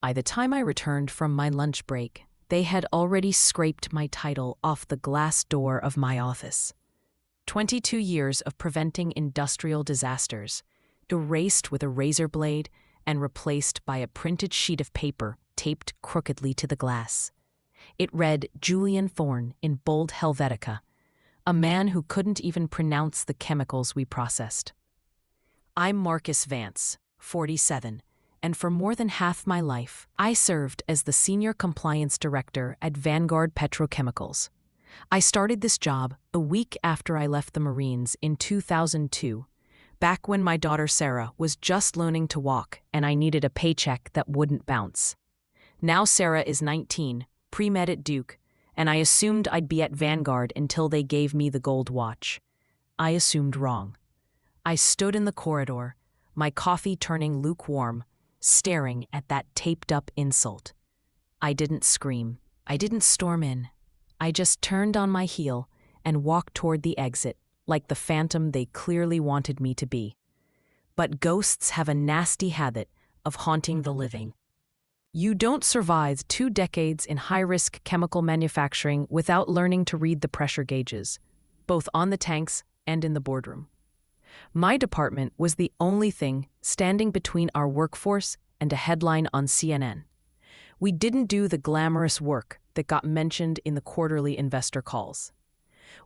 By the time I returned from my lunch break, they had already scraped my title off the glass door of my office. 22 years of preventing industrial disasters, erased with a razor blade and replaced by a printed sheet of paper taped crookedly to the glass. It read Julian Thorne in bold Helvetica, a man who couldn't even pronounce the chemicals we processed. I'm Marcus Vance, 47, and for more than half my life, I served as the Senior Compliance Director at Vanguard Petrochemicals. I started this job a week after I left the Marines in 2002, back when my daughter Sarah was just learning to walk and I needed a paycheck that wouldn't bounce. Now Sarah is 19, pre-med at Duke, and I assumed I'd be at Vanguard until they gave me the gold watch. I assumed wrong. I stood in the corridor, my coffee turning lukewarm, staring at that taped-up insult. I didn't scream. I didn't storm in. I just turned on my heel and walked toward the exit, like the phantom they clearly wanted me to be. But ghosts have a nasty habit of haunting the living. You don't survive 2 decades in high-risk chemical manufacturing without learning to read the pressure gauges, both on the tanks and in the boardroom. My department was the only thing standing between our workforce and a headline on CNN. We didn't do the glamorous work that got mentioned in the quarterly investor calls.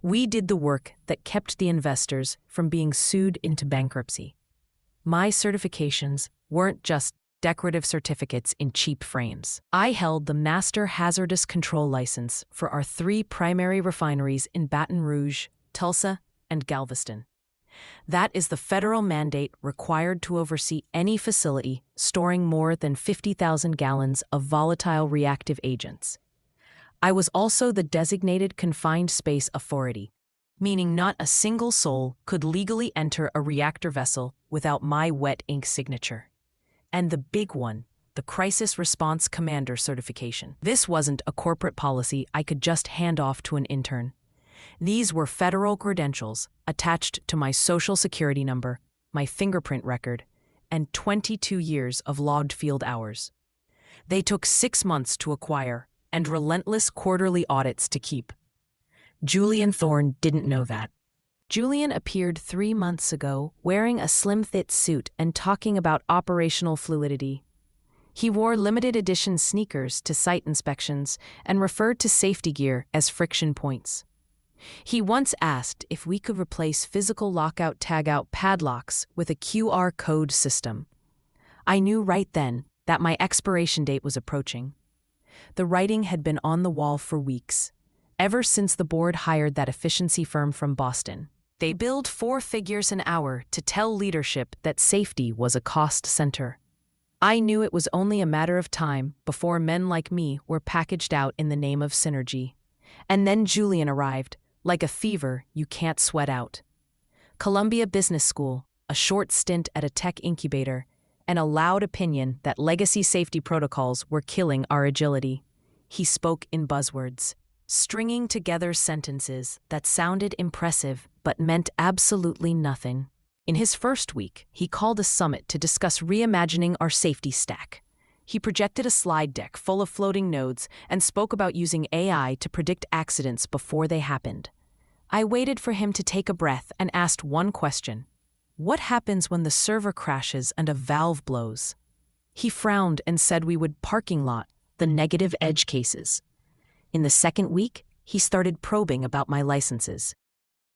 We did the work that kept the investors from being sued into bankruptcy. My certifications weren't just decorative certificates in cheap frames. I held the Master Hazardous Control License for our 3 primary refineries in Baton Rouge, Tulsa, and Galveston. That is the federal mandate required to oversee any facility storing more than 50,000 gallons of volatile reactive agents. I was also the designated confined space authority, meaning not a single soul could legally enter a reactor vessel without my wet ink signature. And the big one, the Crisis Response Commander certification. This wasn't a corporate policy I could just hand off to an intern. These were federal credentials attached to my social security number, my fingerprint record, and 22 years of logged field hours. They took 6 months to acquire and relentless quarterly audits to keep. Julian Thorne didn't know that. Julian appeared 3 months ago wearing a slim-fit suit and talking about operational fluidity. He wore limited edition sneakers to site inspections and referred to safety gear as friction points. He once asked if we could replace physical lockout-tagout padlocks with a QR code system. I knew right then that my expiration date was approaching. The writing had been on the wall for weeks, ever since the board hired that efficiency firm from Boston. They billed 4 figures an hour to tell leadership that safety was a cost center. I knew it was only a matter of time before men like me were packaged out in the name of synergy. And then Julian arrived, like a fever you can't sweat out. Columbia Business School, a short stint at a tech incubator, and a loud opinion that legacy safety protocols were killing our agility. He spoke in buzzwords, stringing together sentences that sounded impressive but meant absolutely nothing. In his first week, he called a summit to discuss reimagining our safety stack. He projected a slide deck full of floating nodes and spoke about using AI to predict accidents before they happened. I waited for him to take a breath and asked one question. What happens when the server crashes and a valve blows? He frowned and said we would parking lot the negative edge cases. In the second week, he started probing about my licenses.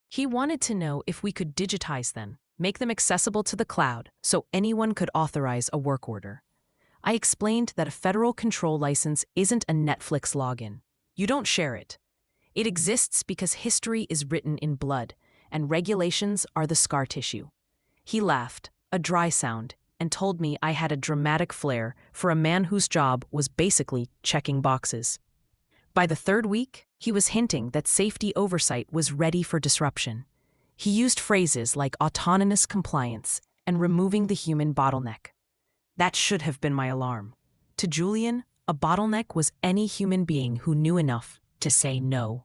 He wanted to know if we could digitize them, make them accessible to the cloud so anyone could authorize a work order. I explained that a federal control license isn't a Netflix login. You don't share it. It exists because history is written in blood, and regulations are the scar tissue. He laughed, a dry sound, and told me I had a dramatic flair for a man whose job was basically checking boxes. By the third week, he was hinting that safety oversight was ready for disruption. He used phrases like autonomous compliance and removing the human bottleneck. That should have been my alarm. To Julian, a bottleneck was any human being who knew enough to say no.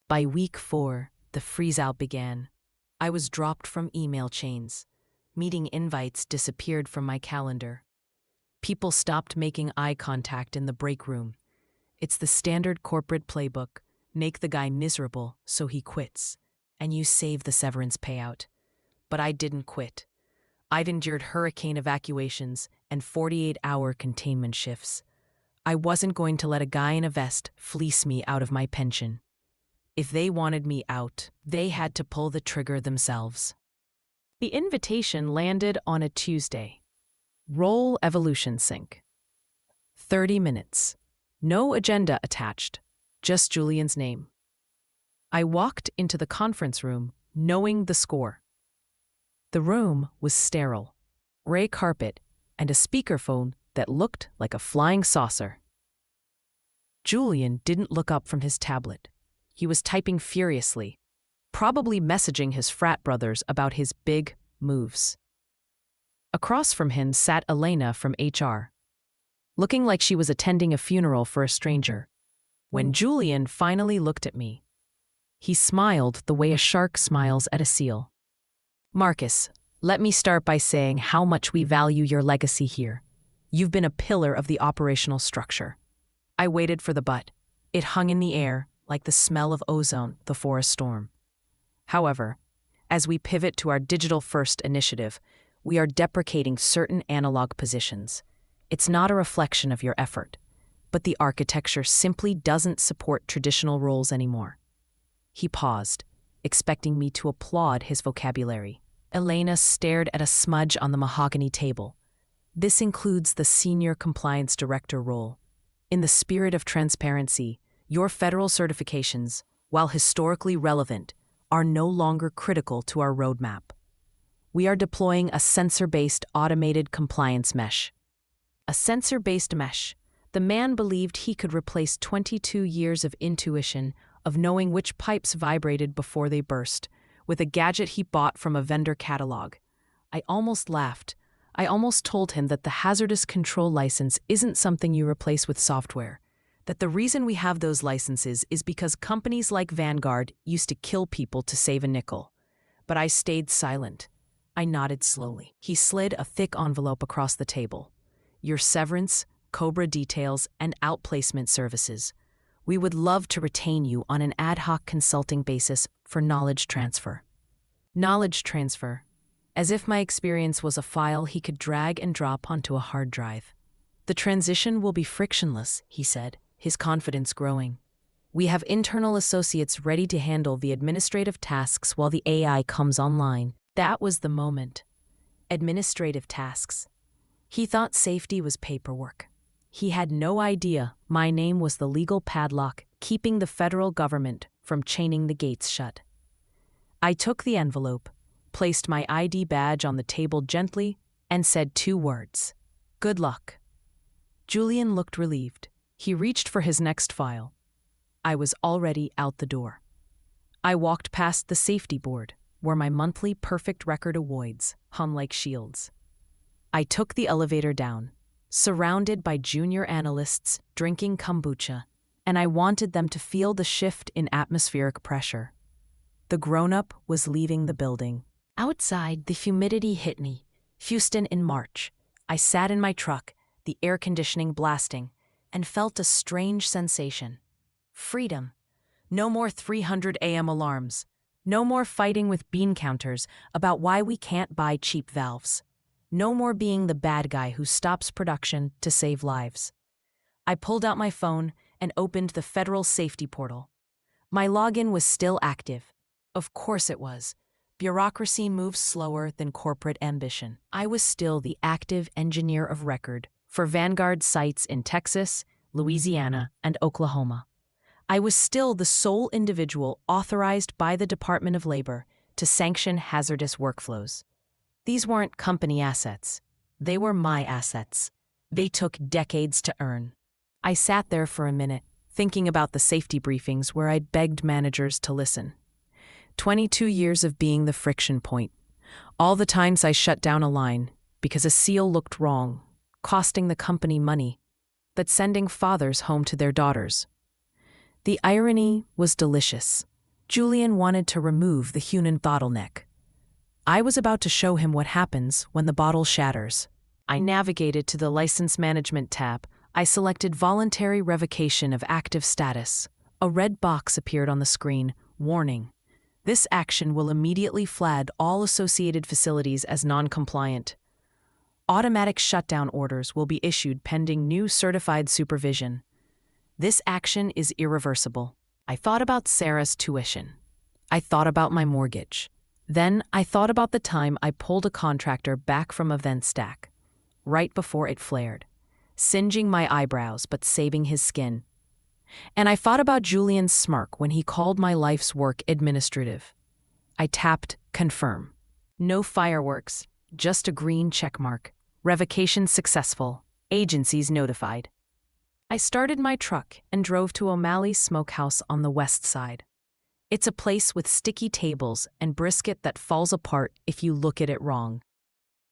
By week 4, the freeze-out began. I was dropped from email chains. Meeting invites disappeared from my calendar. People stopped making eye contact in the break room. It's the standard corporate playbook: make the guy miserable so he quits, and you save the severance payout. But I didn't quit. I've endured hurricane evacuations and 48-hour containment shifts. I wasn't going to let a guy in a vest fleece me out of my pension. If they wanted me out, they had to pull the trigger themselves. The invitation landed on a Tuesday. Roll Evolution Sync. 30 minutes. No agenda attached, just Julian's name. I walked into the conference room, knowing the score. The room was sterile, gray carpet, and a speakerphone that looked like a flying saucer. Julian didn't look up from his tablet. He was typing furiously, probably messaging his frat brothers about his big moves. Across from him sat Elena from HR, looking like she was attending a funeral for a stranger. When Julian finally looked at me, he smiled the way a shark smiles at a seal. "Marcus, let me start by saying how much we value your legacy here. You've been a pillar of the operational structure." I waited for the but. It hung in the air like the smell of ozone before a storm. However, as we pivot to our digital-first initiative, we are deprecating certain analog positions. It's not a reflection of your effort, but the architecture simply doesn't support traditional roles anymore. He paused, expecting me to applaud his vocabulary. Elena stared at a smudge on the mahogany table. "This includes the Senior Compliance Director role. In the spirit of transparency, your federal certifications, while historically relevant, are no longer critical to our roadmap. We are deploying a sensor-based automated compliance mesh." A sensor-based mesh. The man believed he could replace 22 years of intuition, of knowing which pipes vibrated before they burst, with a gadget he bought from a vendor catalog. I almost laughed. I almost told him that the hazardous control license isn't something you replace with software, that the reason we have those licenses is because companies like Vanguard used to kill people to save a nickel. But I stayed silent. I nodded slowly. He slid a thick envelope across the table. "Your severance, COBRA details, and outplacement services. We would love to retain you on an ad hoc consulting basis for knowledge transfer." Knowledge transfer. As if my experience was a file he could drag and drop onto a hard drive. "The transition will be frictionless," he said, his confidence growing. "We have internal associates ready to handle the administrative tasks while the AI comes online." That was the moment. Administrative tasks. He thought safety was paperwork. He had no idea my name was the legal padlock keeping the federal government from chaining the gates shut. I took the envelope, placed my ID badge on the table gently, and said 2 words. "Good luck." Julian looked relieved. He reached for his next file. I was already out the door. I walked past the safety board, where my monthly perfect record awards hung like shields. I took the elevator down, surrounded by junior analysts drinking kombucha, and I wanted them to feel the shift in atmospheric pressure. The grown-up was leaving the building. Outside, the humidity hit me. Houston in March. I sat in my truck, the air conditioning blasting, and felt a strange sensation. Freedom. No more 300 a.m. alarms. No more fighting with bean counters about why we can't buy cheap valves. No more being the bad guy who stops production to save lives. I pulled out my phone and opened the federal safety portal. My login was still active. Of course it was. Bureaucracy moves slower than corporate ambition. I was still the active engineer of record for Vanguard sites in Texas, Louisiana, and Oklahoma. I was still the sole individual authorized by the Department of Labor to sanction hazardous workflows. These weren't company assets. They were my assets. They took decades to earn. I sat there for a minute, thinking about the safety briefings where I'd begged managers to listen. 22 years of being the friction point. All the times I shut down a line because a seal looked wrong, costing the company money, but sending fathers home to their daughters. The irony was delicious. Julian wanted to remove the human bottleneck. I was about to show him what happens when the bottle shatters. I navigated to the License Management tab. I selected Voluntary Revocation of Active Status. A red box appeared on the screen. Warning. This action will immediately flag all associated facilities as non-compliant. Automatic shutdown orders will be issued pending new certified supervision. This action is irreversible. I thought about Sarah's tuition. I thought about my mortgage. Then I thought about the time I pulled a contractor back from a vent stack, right before it flared, singeing my eyebrows but saving his skin. And I thought about Julian's smirk when he called my life's work administrative. I tapped confirm. No fireworks, just a green checkmark. Revocation successful. Agencies notified. I started my truck and drove to O'Malley's Smokehouse on the west side. It's a place with sticky tables and brisket that falls apart if you look at it wrong.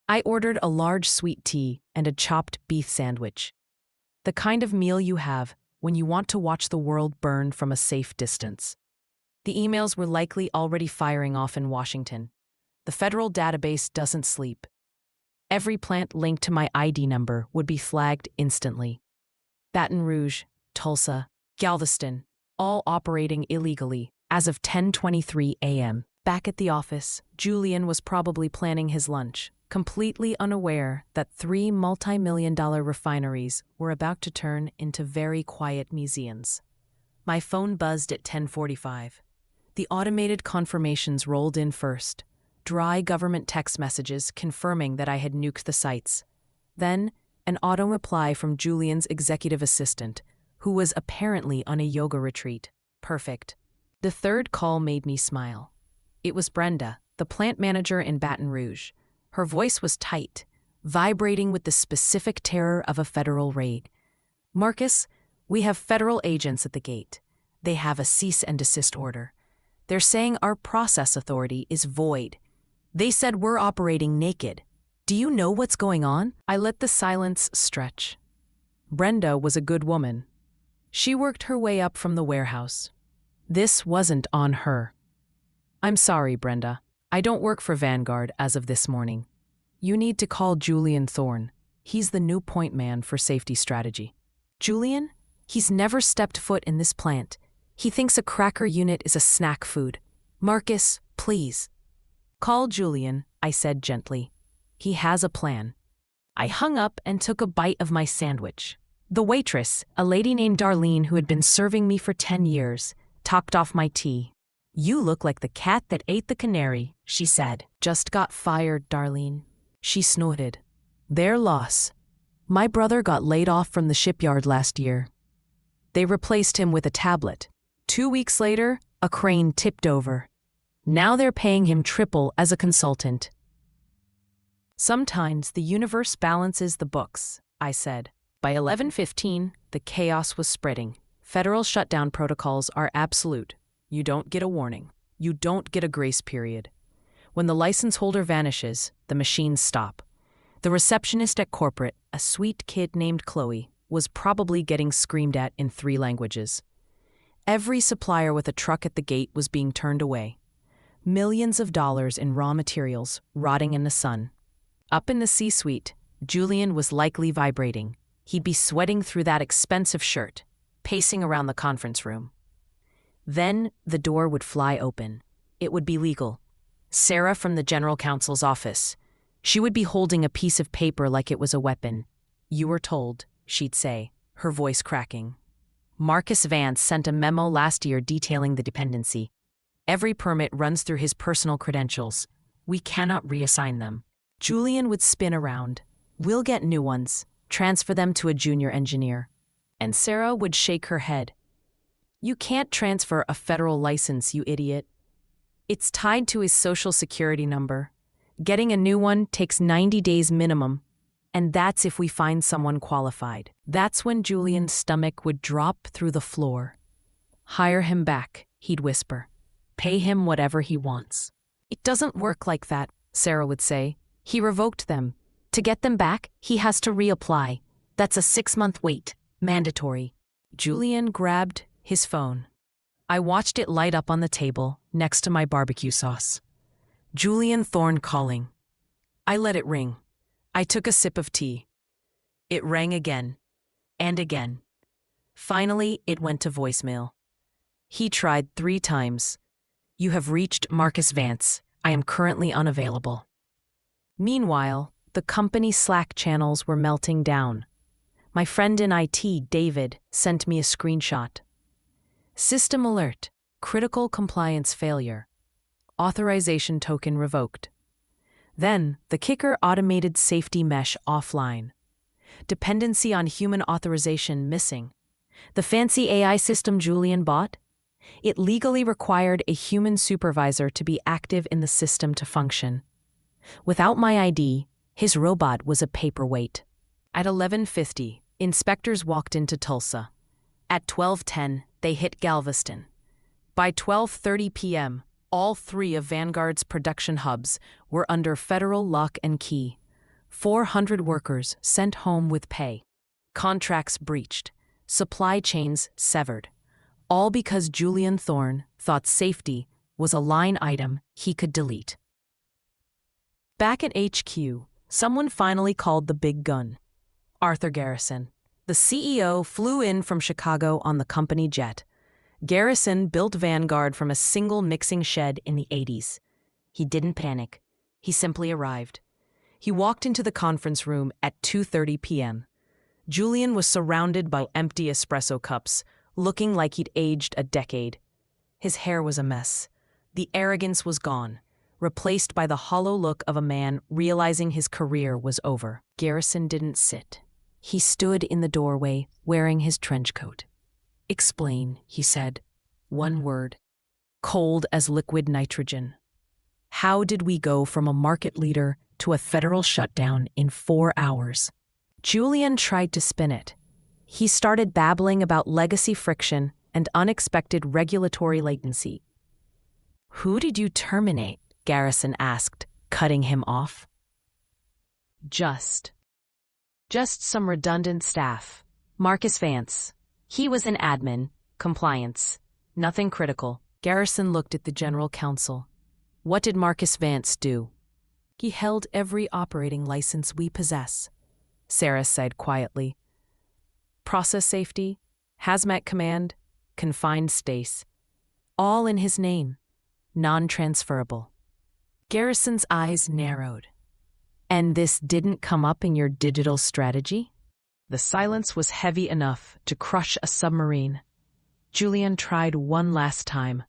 I ordered a large sweet tea and a chopped beef sandwich. The kind of meal you have when you want to watch the world burn from a safe distance. The emails were likely already firing off in Washington. The federal database doesn't sleep. Every plant linked to my ID number would be flagged instantly. Baton Rouge, Tulsa, Galveston, all operating illegally as of 10:23 a.m. Back at the office, Julian was probably planning his lunch, completely unaware that 3 multi-million-dollar refineries were about to turn into very quiet museums. My phone buzzed at 10:45. The automated confirmations rolled in first, dry government text messages confirming that I had nuked the sites. Then, an auto reply from Julian's executive assistant, who was apparently on a yoga retreat. Perfect. The third call made me smile. It was Brenda, the plant manager in Baton Rouge. Her voice was tight, vibrating with the specific terror of a federal raid. "Marcus, we have federal agents at the gate. They have a cease and desist order. They're saying our process authority is void. They said we're operating naked. Do you know what's going on?" I let the silence stretch. Brenda was a good woman. She worked her way up from the warehouse. This wasn't on her. "I'm sorry, Brenda. I don't work for Vanguard as of this morning. You need to call Julian Thorne. He's the new point man for safety strategy." "Julian? He's never stepped foot in this plant. He thinks a cracker unit is a snack food. Marcus, please." "Call Julian," I said gently. "He has a plan." I hung up and took a bite of my sandwich. The waitress, a lady named Darlene who had been serving me for 10 years, topped off my tea. "You look like the cat that ate the canary," she said. "Just got fired, Darlene." She snorted. "Their loss. My brother got laid off from the shipyard last year. They replaced him with a tablet. 2 weeks later, a crane tipped over. Now they're paying him triple as a consultant." "Sometimes the universe balances the books," I said. By 11:15, the chaos was spreading. Federal shutdown protocols are absolute. You don't get a warning. You don't get a grace period. When the license holder vanishes, the machines stop. The receptionist at corporate, a sweet kid named Chloe, was probably getting screamed at in 3 languages. Every supplier with a truck at the gate was being turned away. Millions of dollars in raw materials rotting in the sun. Up in the C-suite, Julian was likely vibrating. He'd be sweating through that expensive shirt, pacing around the conference room. Then the door would fly open. It would be legal. Sarah from the general counsel's office. She would be holding a piece of paper like it was a weapon. "You were told," she'd say, her voice cracking. "Marcus Vance sent a memo last year detailing the dependency. Every permit runs through his personal credentials. We cannot reassign them." Julian would spin around. "We'll get new ones. Transfer them to a junior engineer." And Sarah would shake her head. "You can't transfer a federal license, you idiot. It's tied to his social security number. Getting a new one takes 90 days minimum, and that's if we find someone qualified." That's when Julian's stomach would drop through the floor. "Hire him back," he'd whisper. "Pay him whatever he wants." "It doesn't work like that," Sarah would say. "He revoked them. To get them back, he has to reapply. That's a 6-month wait. Mandatory." Julian grabbed his phone. I watched it light up on the table next to my barbecue sauce. Julian Thorne calling. I let it ring. I took a sip of tea. It rang again and again. Finally, it went to voicemail. He tried 3 times. You have reached Marcus Vance. I am currently unavailable. Meanwhile, the company's Slack channels were melting down. My friend in IT, David, sent me a screenshot. System alert. Critical compliance failure. Authorization token revoked. Then, the kicker: automated safety mesh offline. Dependency on human authorization missing. The fancy AI system Julian bought? It legally required a human supervisor to be active in the system to function. Without my ID, his robot was a paperweight. At 11:50, inspectors walked into Tulsa. At 12:10, they hit Galveston. By 12:30 p.m., all 3 of Vanguard's production hubs were under federal lock and key. 400 workers sent home with pay. Contracts breached. Supply chains severed. All because Julian Thorne thought safety was a line item he could delete. Back at HQ, someone finally called the big gun. Arthur Garrison. The CEO flew in from Chicago on the company jet. Garrison built Vanguard from a single mixing shed in the 80s. He didn't panic. He simply arrived. He walked into the conference room at 2:30 p.m. Julian was surrounded by empty espresso cups, looking like he'd aged a decade. His hair was a mess. The arrogance was gone, replaced by the hollow look of a man realizing his career was over. Garrison didn't sit. He stood in the doorway, wearing his trench coat. "Explain," he said. One word. Cold as liquid nitrogen. How did we go from a market leader to a federal shutdown in 4 hours? Julian tried to spin it. He started babbling about legacy friction and unexpected regulatory latency. "Who did you terminate?" Garrison asked, cutting him off. Just some redundant staff. Marcus Vance. He was an admin, compliance. Nothing critical. Garrison looked at the general counsel. What did Marcus Vance do? He held every operating license we possess, Sarah said quietly. Process safety, hazmat command, confined space. All in his name. Non-transferable. Garrison's eyes narrowed. And this didn't come up in your digital strategy? The silence was heavy enough to crush a submarine. Julian tried one last time.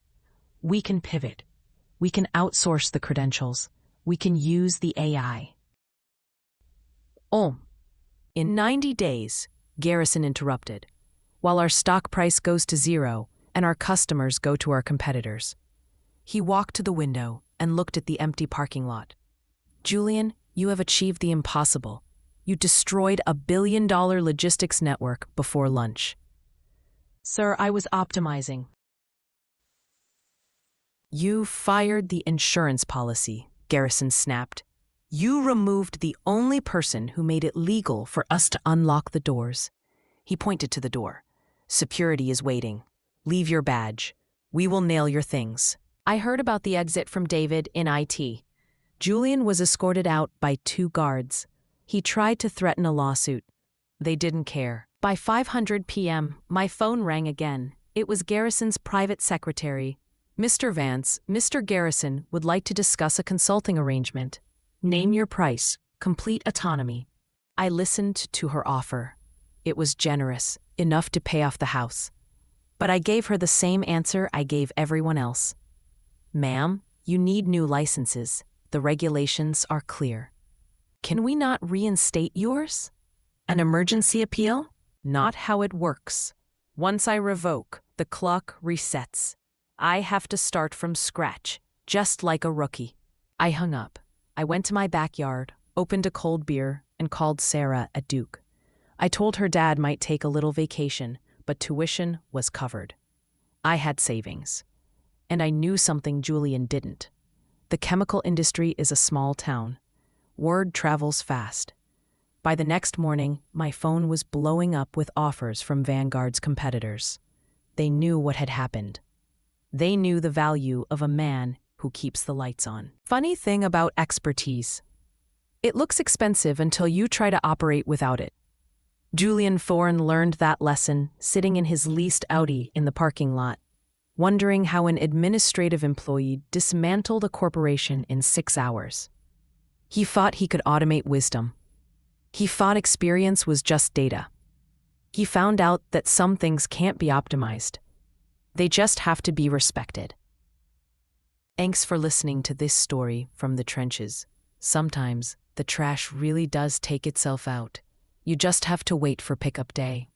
We can pivot. We can outsource the credentials. We can use the AI. Oh, in 90 days, Garrison interrupted, while our stock price goes to zero and our customers go to our competitors. He walked to the window and looked at the empty parking lot. Julian, you have achieved the impossible. You destroyed a billion-dollar logistics network before lunch. Sir, I was optimizing. You fired the insurance policy, Garrison snapped. You removed the only person who made it legal for us to unlock the doors. He pointed to the door. Security is waiting. Leave your badge. We will nail your things. I heard about the exit from David in IT. Julian was escorted out by 2 guards. He tried to threaten a lawsuit. They didn't care. By 5:00 p.m., my phone rang again. It was Garrison's private secretary. Mr. Vance, Mr. Garrison would like to discuss a consulting arrangement. Name your price. Complete autonomy. I listened to her offer. It was generous, enough to pay off the house. But I gave her the same answer I gave everyone else. Ma'am, you need new licenses. The regulations are clear. Can we not reinstate yours? An emergency appeal? Not how it works. Once I revoke, the clock resets. I have to start from scratch, just like a rookie. I hung up. I went to my backyard, opened a cold beer, and called Sarah at Duke. I told her dad might take a little vacation, but tuition was covered. I had savings. And I knew something Julian didn't. The chemical industry is a small town. Word travels fast. By the next morning, my phone was blowing up with offers from Vanguard's competitors. They knew what had happened. They knew the value of a man who keeps the lights on. Funny thing about expertise. It looks expensive until you try to operate without it. Julian Thorne learned that lesson sitting in his leased Audi in the parking lot, wondering how an administrative employee dismantled a corporation in 6 hours. He thought he could automate wisdom. He thought experience was just data. He found out that some things can't be optimized. They just have to be respected. Thanks for listening to this story from the trenches. Sometimes the trash really does take itself out. You just have to wait for pickup day.